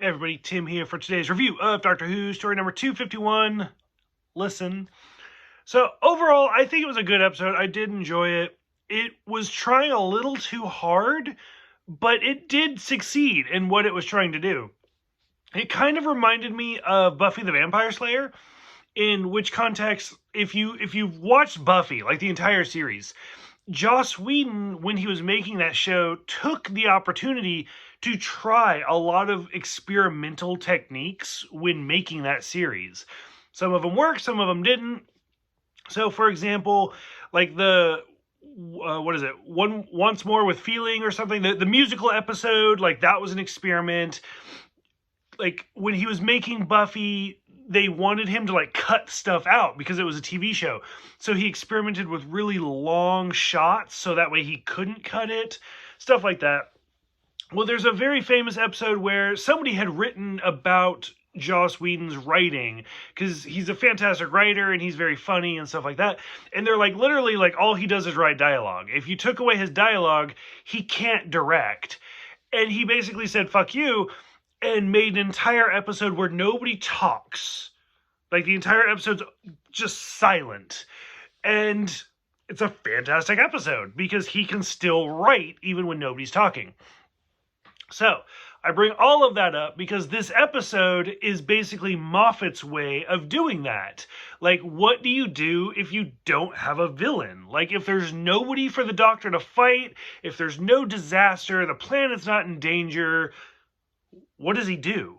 Hey everybody, Tim here for today's review of Doctor Who, story number 251, Listen. So overall, I think it was a good episode. I did enjoy it. It was trying a little too hard, but it did succeed in what it was trying to do. It kind of reminded me of Buffy the Vampire Slayer, in which context, if you've watched Buffy, like the entire series, Joss Whedon, when he was making that show, took the opportunity to try a lot of experimental techniques when making that series. Some of them worked, some of them didn't. So, for example, like the what is it? One Once More with Feeling or something. The musical episode, like that was an experiment. Like when he was making Buffy, they wanted him to like cut stuff out because it was a TV show. So he experimented with really long shots so that way he couldn't cut it. Stuff like that. Well, there's a very famous episode where somebody had written about Joss Whedon's writing because he's a fantastic writer and he's very funny and stuff like that. And they're like, literally, like all he does is write dialogue. If you took away his dialogue, he can't direct. And he basically said, fuck you, and made an entire episode where nobody talks. Like the entire episode's just silent. And it's a fantastic episode because he can still write even when nobody's talking. So I bring all of that up because this episode is basically Moffat's way of doing that. Like, what do you do if you don't have a villain? Like, if there's nobody for the Doctor to fight, if there's no disaster, the planet's not in danger, what does he do?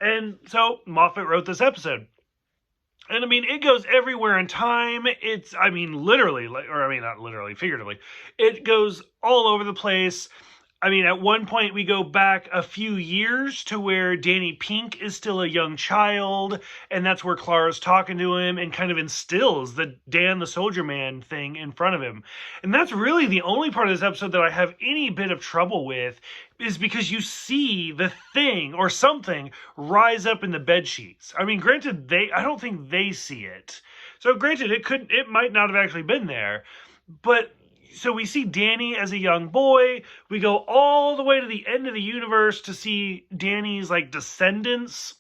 And so Moffat wrote this episode. And I mean, it goes everywhere in time. It's, I mean, literally, or I mean, not literally, figuratively. It goes all over the place. I mean, at one point we go back a few years to where Danny Pink is still a young child, and that's where Clara's talking to him and kind of instills the Dan the Soldier Man thing in front of him. And that's really the only part of this episode that I have any bit of trouble with, is because you see the thing or something rise up in the bed sheets. I mean, granted, I don't think they see it. So granted, it might not have actually been there, but so we see Danny as a young boy. We go all the way to the end of the universe to see Danny's like descendants,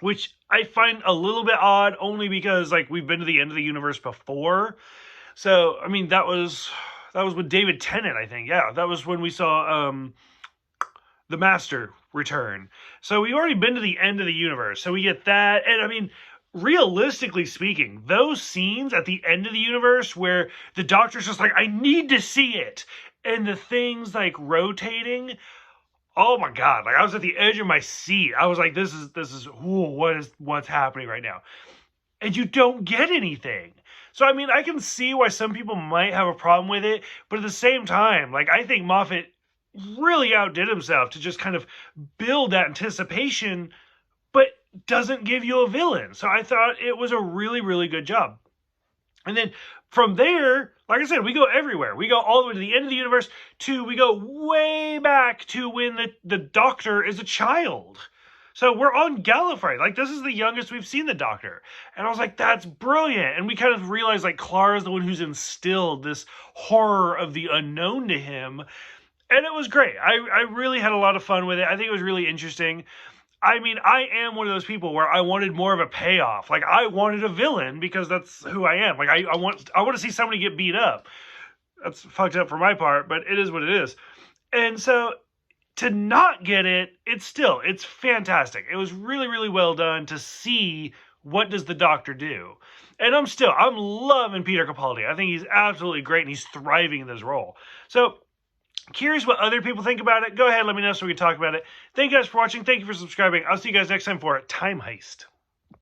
which I find a little bit odd only because like we've been to the end of the universe before. So, I mean, that was with David Tennant, I think. Yeah, that was when we saw the Master return. So we've already been to the end of the universe. So we get that. And I mean, realistically speaking, those scenes at the end of the universe where the Doctor's just like, I need to see it, and the thing's like rotating, oh my god, like I was at the edge of my seat. I was like, this is what's happening right now? And you don't get anything. So I mean, I can see why some people might have a problem with it, but at the same time, like I think Moffat really outdid himself to just kind of build that anticipation, but doesn't give you a villain. So I thought it was a really, really good job. And then from there, like I said, we go everywhere. We go all the way to the end of the universe we go way back to when the Doctor is a child. So we're on Gallifrey. Like, this is the youngest we've seen the Doctor. And I was like, that's brilliant. And we kind of realized, like, Clara's the one who's instilled this horror of the unknown to him. And it was great. I really had a lot of fun with it. I think it was really interesting. I mean, I am one of those people where I wanted more of a payoff. Like, I wanted a villain because that's who I am. Like, I want to see somebody get beat up. That's fucked up for my part, but it is what it is. And so to not get it, it's fantastic. It was really, really well done to see what does the Doctor do. And I'm loving Peter Capaldi. I think he's absolutely great and he's thriving in this role. So, curious what other people think about it. Go ahead, let me know so we can talk about it. Thank you guys for watching. Thank you for subscribing. I'll see you guys next time for Time Heist.